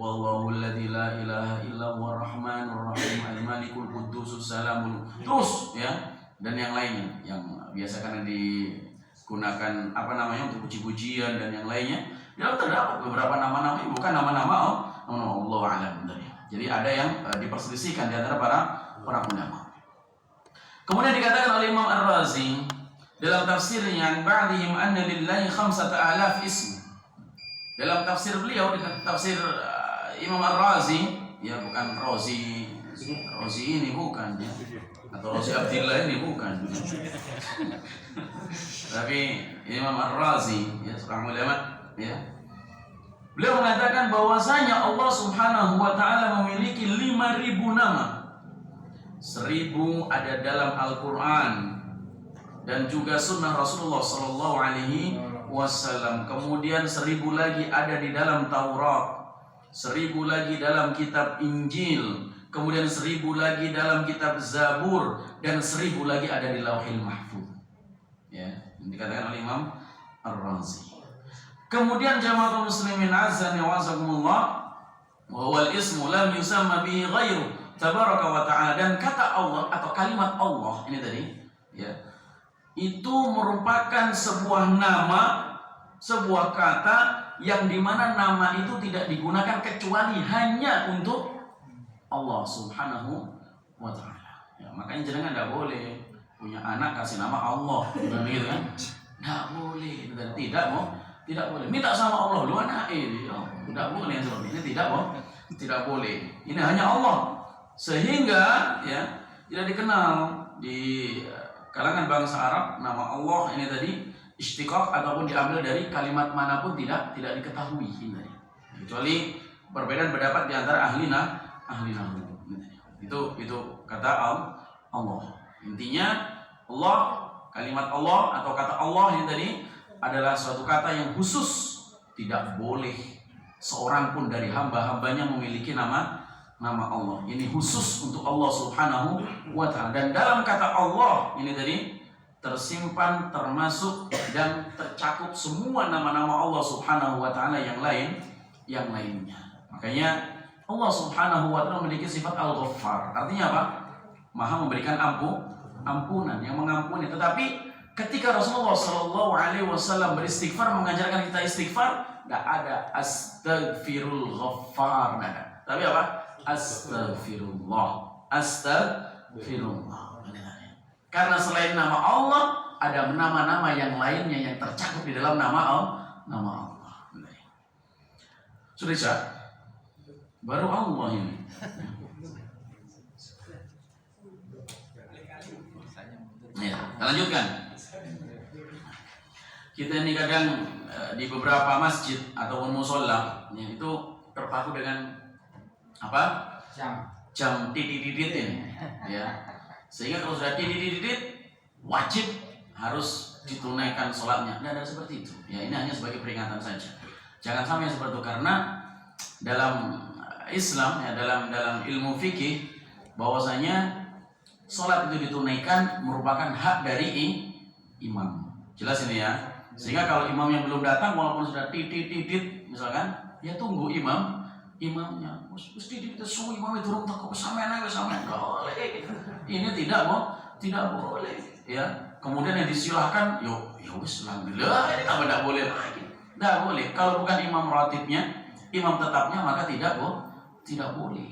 Wallahul ladzi la ilaha illa huwar rahmanur rahim al-malikul quddus salamul, terus ya, dan yang lainnya yang biasa karena digunakan untuk puji-pujian dan yang lainnya. Dalam terdapat beberapa nama-nama yang bukan nama-nama Allah alam. Jadi ada yang diperselisihkan di antara para ulama. Kemudian dikatakan oleh Imam Ar-Razi dalam tafsirnya, ba'dihim anna lillahi 5,000 ism. Dalam tafsir beliau, tafsir Imam Ar-Razi, ya bukan Rozi ini bukan ya, atau Rozi Abdillah ini bukan, tapi Imam Ar-Razi, ya seorang ulama, ya. Beliau mengatakan bahwasanya Allah Subhanahu wa taala memiliki 5.000 nama. 1.000 ada dalam Al-Qur'an dan juga sunnah Rasulullah sallallahu alaihi wasallam. Kemudian 1.000 lagi ada di dalam Taurat. 1.000 lagi dalam kitab Injil, kemudian 1.000 lagi dalam kitab Zabur, dan 1.000 lagi ada di Lauhil Mahfuz. Ya, ini dikatakan oleh Imam Ar-Razi. Kemudian jamaah muslimin azza wa jazakumullah, wa huwal ismu lam yusamma bihi ghairu tabaraka wa ta'ala, dan kata Allah atau kalimat Allah ini tadi, ya, itu merupakan sebuah nama, sebuah kata yang dimana nama itu tidak digunakan kecuali hanya untuk Allah Subhanahu wa ta'ala. Ya, makanya jangan tidak boleh punya anak kasih nama Allah, begitu kan? Tidak boleh, tidak boleh. Minta sama Allah lu anak ini, tidak boleh seperti ini, tidak boleh. Ini hanya Allah, sehingga ya tidak dikenal di kalangan bangsa Arab nama Allah ini tadi istiqaq ataupun diambil dari kalimat manapun tidak diketahui ini, kecuali perbedaan pendapat di antara ahli nahwu. Itu kata Allah. Intinya Allah, kalimat Allah atau kata Allah ini tadi adalah suatu kata yang khusus, tidak boleh seorang pun dari hamba-hambanya memiliki nama Allah. Ini khusus untuk Allah Subhanahu wa ta'ala. Dan dalam kata Allah ini tadi tersimpan, termasuk dan tercakup semua nama-nama Allah Subhanahu wa ta'ala yang lainnya. Makanya Allah Subhanahu wa ta'ala memiliki sifat Al-Ghaffar. Artinya apa? Maha memberikan ampunan, yang mengampuni. Tetapi ketika Rasulullah SAW beristighfar, mengajarkan kita istighfar, tidak ada astaghfirul ghaffar, tidak ada. Tapi apa? Astaghfirullah. Karena selain nama Allah, ada nama-nama yang lainnya yang tercakup di dalam nama Allah. Sudah bisa? Baru Allah ini. Ya, kita lanjutkan. Kita ini kadang di beberapa masjid ataupun musola, ya, itu terpaku dengan apa? Jam titit ini, ya. Sehingga kalau sudah titit wajib harus ditunaikan sholatnya. Tidak ada seperti itu. Ya, ini hanya sebagai peringatan saja. Jangan sampai seperti itu, karena dalam Islam, ya, dalam ilmu fikih, bahwasanya sholat itu ditunaikan merupakan hak dari imam. Jelas ini ya. Sehingga kalau imamnya belum datang, walaupun sudah titit misalkan, ya tunggu imamnya. Mesti itu semua imam itu turun takut sampean boleh. Ini tidak boleh. Ya. Kemudian yang disilahkan, ya wis alhamdulillah, ini tidak boleh lagi. Tidak boleh. Kalau bukan imam ratibnya, imam tetapnya, maka tidak boleh.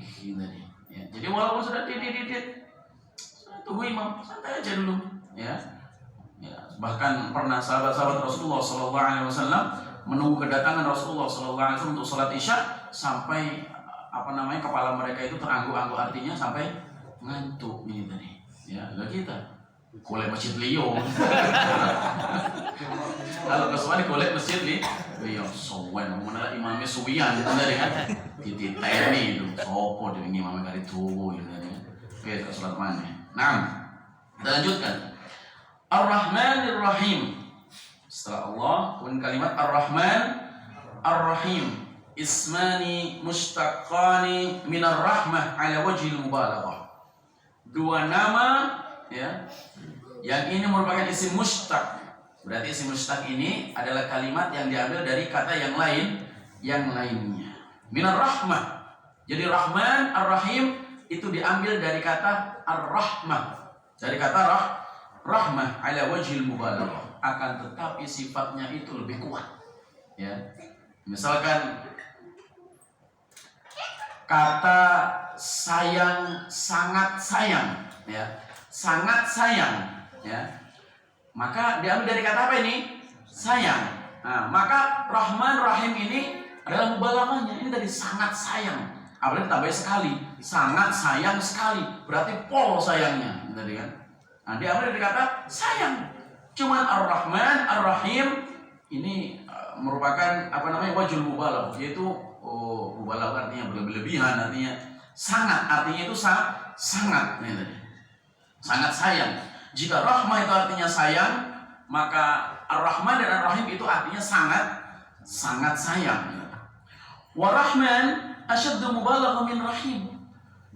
Ya. Jadi walaupun sudah titit, tunggu imam, santai aja dulu. Ya. Bahkan pernah sahabat-sahabat Rasulullah SAW menunggu kedatangan Rasulullah SAW untuk sholat isya sampai kepala mereka itu terangguk-angguk, artinya sampai ngantuk ini tadi. Ya, enggak kita. Golek masjid liyo. Kalau kesuwen golek masjid liyo, sowen menala imamnya suwian gitu tadi kan. Dititeni itu sopo dewe imamnya kali tuwo gitu tadi. Oke, ke salat mana? Nah, kita lanjutkan. Ar-Rahmanir Rahim. Setelah Allah, kemudian kalimat Ar-Rahman, Ar-Rahim. Ismani mustaqqani minar rahmah ala wajhil mubalaghah. Dua nama, ya, yang ini merupakan isim mustaq. Berarti isim mustaq ini adalah kalimat yang diambil dari kata yang lainnya. Minar rahmah. Jadi Rahman, Ar-Rahim itu diambil dari kata Ar-Rahmah. Dari kata rahmah ala wajhil mubalaghah. Akan tetapi sifatnya itu lebih kuat. Ya. Misalkan kata sayang, sangat sayang, ya. Sangat sayang, ya. Maka diambil dari kata apa ini? Sayang. Nah, maka Rahman, Rahim ini adalah mubalaghahnya. Ini dari sangat sayang. Apalagi tambah sekali, sangat sayang sekali, berarti pol sayangnya, tadi kan? Nah, diambil dari kata sayang. Cuman Ar-Rahman, Ar-Rahim ini merupakan apa namanya wajhul mubalaghah, yaitu mubalaghah artinya berlebihan, artinya sangat, artinya itu sangat, ini tadi, sangat sayang. Jika rahmah itu artinya sayang, maka Ar-Rahman dan Ar-Rahim itu artinya sangat sayang. Wa-Rahman asyaddu mubalaghah min Rahim.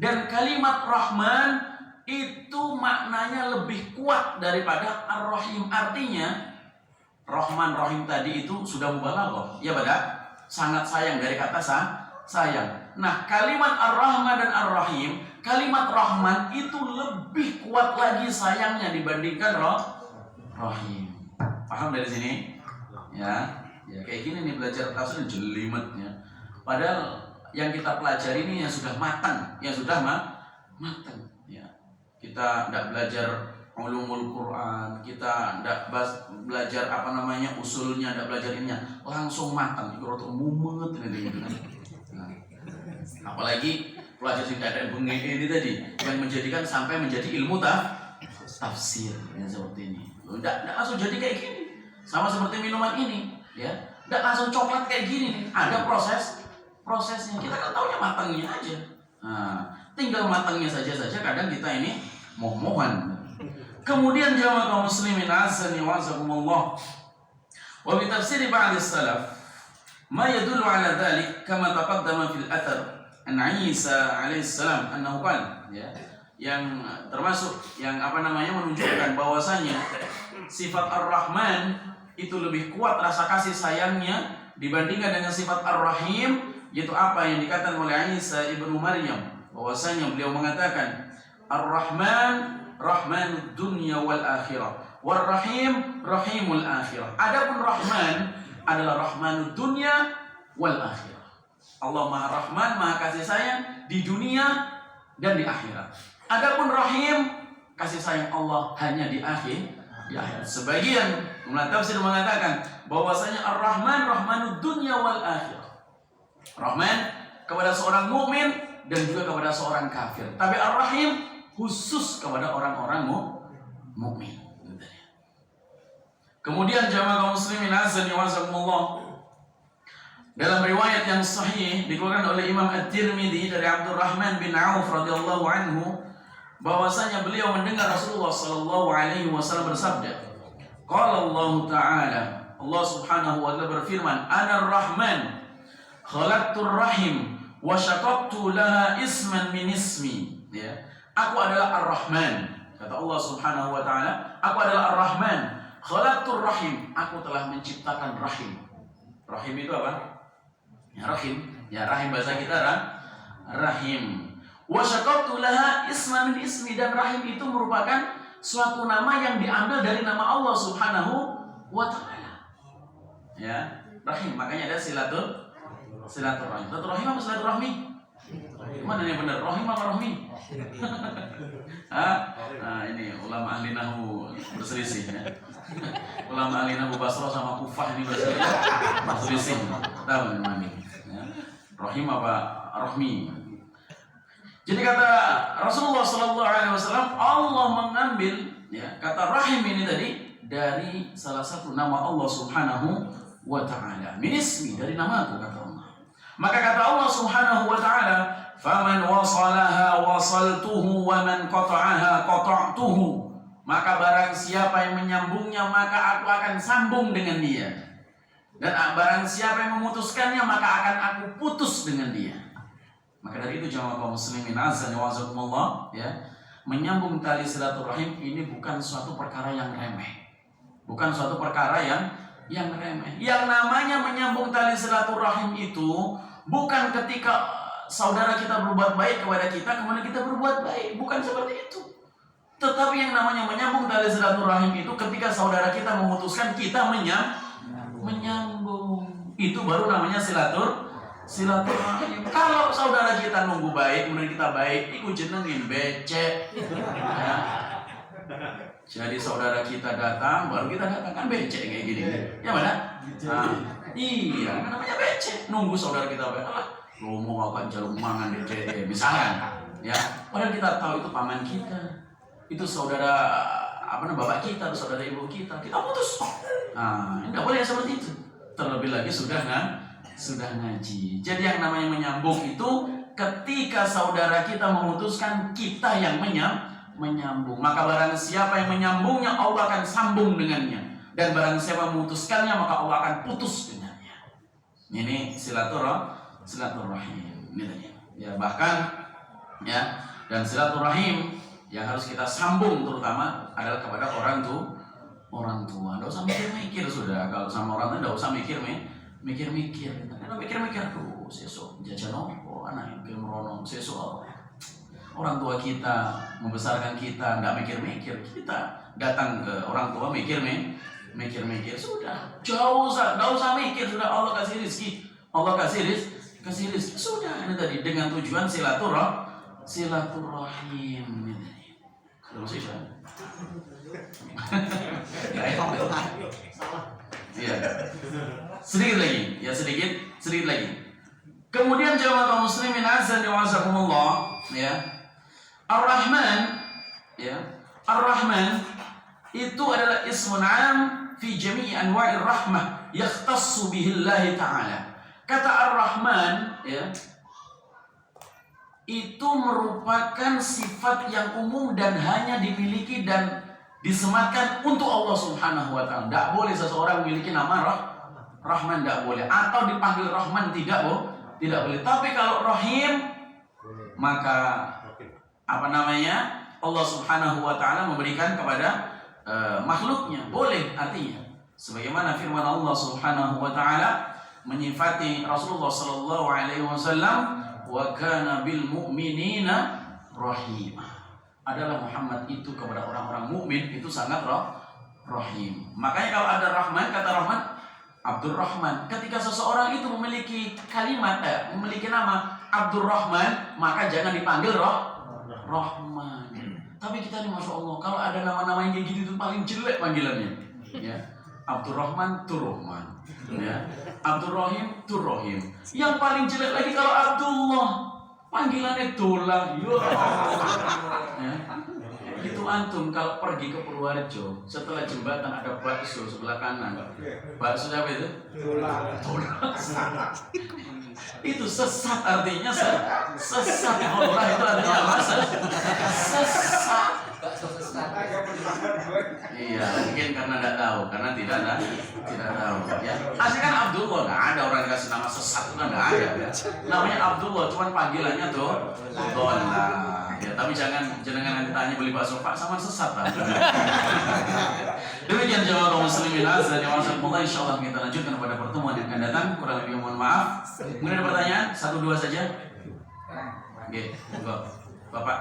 Dan kalimat Rahman itu maknanya lebih kuat daripada Ar-Rahim. Artinya Rahman, Rahim tadi itu sudah mubalaghah, ya pada sangat sayang dari kata sayang. Nah, kalimat Ar-Rahman dan Ar-Rahim, kalimat Rahman itu lebih kuat lagi sayangnya dibandingkan Rahim. Paham dari sini? Ya kayak gini nih belajar tafsir jelimetnya. Padahal yang kita pelajari ini yang sudah matang, matang. Ya. Kita tidak belajar ulumul Quran, kita tidak belajar apa namanya usulnya, tidak belajar ininya, langsung matang. Itu mumet ini kan. Nah, apalagi pelajar tidak ada ini tadi yang menjadikan sampai menjadi ilmu tafsir yang seperti ini. Tidak langsung jadi kayak gini. Sama seperti minuman ini, ya. Tidak langsung coklat kayak gini nih. Ada prosesnya. Kita kan taunya matangnya aja. Nah, tinggal matangnya saja kadang kita ini mohon. Kemudian jamaah kaum muslimin azani wa azakumullah. Wa bi tafsir ba'd as-salaf ma yadullu ala dhalik kama taqaddama fil athar an Isa alaihi salam annahu qala, ya. Yang termasuk yang apa namanya menunjukkan bahwasanya sifat Ar-Rahman itu lebih kuat rasa kasih sayangnya dibandingkan dengan sifat Ar-Rahim, yaitu apa yang dikatakan oleh Isa ibnu Maryam, bahwasanya beliau mengatakan Ar-Rahman rahmanud dunya wal akhirah, war-Rahim rahimul akhirah. Adapun Rahman adalah rahmanud dunya wal akhirah. Allah Maha Rahman, Maha kasih sayang di dunia dan di akhirat. Adapun Rahim, kasih sayang Allah hanya di akhirat. Sebagian ulama tafsir mengatakan bahwasanya Ar-Rahman rahmanud dunya wal akhirah. Rahman kepada seorang mukmin dan juga kepada seorang kafir. Tapi Ar-Rahim khusus kepada orang-orang mukmin. Kemudian jamaah kaum muslimin azan wa azakumullah, dalam riwayat yang sahih dikeluarkan oleh Imam At-Tirmidzi dari Abdurrahman bin Auf radhiyallahu anhu, bahwasanya beliau mendengar Rasulullah sallallahu alaihi wasallam bersabda, qala Allah Ta'ala, Allah Subhanahu wa taala berfirman, Ana Ar-Rahman khalaqtur rahim wa syaqaqtu laha isman min ismi. Ya, aku adalah Ar-Rahman, kata Allah Subhanahu wa taala, aku adalah Ar-Rahman khalaqtur rahim, aku telah menciptakan rahim. Rahim itu apa? Ya, rahim. Ya, rahim bahasa kita rahim. Wa syaqaqtu laha isman min ismi, dan rahim itu merupakan suatu nama yang diambil dari nama Allah Subhanahu wa taala. Ya, rahim, makanya ada silaturahim. Silaturahim apa silaturahmi? Mana yang benar? Rahim apa rahmi? Nah, ini ulama ahli nahwu berselisih, ya. Ulama ahli nahwu Basra sama Kufah ini berselisih. Tahu mana? Ya. Rahim apa rahmi? Jadi kata Rasulullah sallallahu alaihi wasallam, Allah mengambil, ya, kata rahim ini tadi dari salah satu nama Allah Subhanahu wa taala. Min ismi, dari namaku, kata Allah. Maka kata Allah Subhanahu wa taala, faman wasalaha wasaltuhu wa man qata'aha qata'tuhu. Maka barang siapa yang menyambungnya, maka aku akan sambung dengan dia. Dan barang siapa yang memutuskannya, maka akan aku putus dengan dia. Maka dari itu jamaah kaum muslimin azan wa azakumullah, ya, menyambung tali silaturahim ini bukan suatu perkara yang remeh. Bukan suatu perkara yang remeh. Yang namanya menyambung tali silaturahim itu Bukan ketika saudara kita berbuat baik kepada kita, kemudian kita berbuat baik. Bukan seperti itu. Tetapi yang namanya menyambung tali silaturahim itu ketika saudara kita memutuskan, kita menyambung. Itu baru namanya silaturahim. Kalau saudara kita nunggu baik, kemudian kita baik, itu jenengin becek. Ya. Jadi saudara kita datang, baru kita datang, kan becek kayak gini. Ya mana? Nah, iya, namanya becek. Nunggu saudara kita baik. Lu mau akan jalur mangan becek, misalnya. Ya, padahal kita tahu itu paman kita, itu saudara bapak kita, atau saudara ibu kita putus. Nah, enggak boleh seperti itu. Terlebih lagi sudah ngaji. Jadi yang namanya menyambung itu ketika saudara kita memutuskan, kita yang menyambung. Maka barang siapa yang menyambungnya, Allah akan sambung dengannya. Dan barang siapa memutuskannya, maka Allah akan putus dengannya. Ini silaturahim. Ya, bahkan ya, dan silaturahim yang harus kita sambung terutama adalah kepada orang tua. Nggak usah mikir-mikir sudah. Kalau sama orang tua nggak usah mikir-mikir. Karena mikir-mikir tuh, sesok jajan apa, anak yang meronong sesok apa. Orang tua kita membesarkan kita, nggak mikir-mikir. Kita datang ke orang tua mikir-mikir sudah. Nggak usah mikir sudah. Allah kasih rezeki, sudah. Ini tadi dengan tujuan silaturahim. Terus sih ya. Sedikit lagi. Kemudian jamaah kaum muslimin azza wa jazakumullah, ya. Ar-Rahman, ya. Ar-Rahman itu adalah ismun 'am fi jami'i anwa'ir rahmah yakhtassu bihi Allah Ta'ala. Kata Ar-Rahman, ya, itu merupakan sifat yang umum dan hanya dimiliki dan disematkan untuk Allah Subhanahu wa Ta'ala. Tidak boleh seseorang memiliki nama Rahman, tidak boleh. Atau dipanggil Rahman, tidak boleh. Tapi kalau Rahim, maka Allah Subhanahu wa Ta'ala memberikan kepada makhluknya. Boleh artinya. Sebagaimana firman Allah Subhanahu wa Ta'ala menyifati Rasulullah sallallahu alaihi wasallam, wa kana bil mu'minina rahimah. Adalah Muhammad itu kepada orang-orang mukmin itu sangat rahim. Makanya kalau ada Rahman, kata Rahman Abdurrahman. Ketika seseorang itu memiliki kalimat, memiliki nama Abdurrahman, maka jangan dipanggil Rahman. Tapi kita ini Masya Allah, kalau ada nama-nama yang kayak gitu itu paling jelek panggilannya. Ya. Abdurrahman Turrahman, ya. Abdurrahim Turrahim. Yang paling jelek lagi kalau Abdullah, panggilannya Dolang. Ya. Itu antum kalau pergi ke Purworejo, setelah jembatan ada bakso sebelah kanan. Bakso apa itu? Dolang. Itu sesat, artinya sesat. Allah itu artinya apa? Sesat. Iya, mungkin karena tidak tahu, karena tidak tahu. Ya, asli kan Abdullah, nggak ada orang dikasih nama sesat, itu kan nggak ada. Ya. Namanya Abdullah, cuman panggilannya tuh Dolang. Ya, tapi jangan tanya beli bakso Pak sama sesat. Demikian jamaah kaum muslimin azza wa jalla, insyaallah kita lanjutkan pada pertemuan yang akan datang. Kurang lebih mohon maaf. Mungkin ada pertanyaan? 1 2 saja. Oke, Bapak.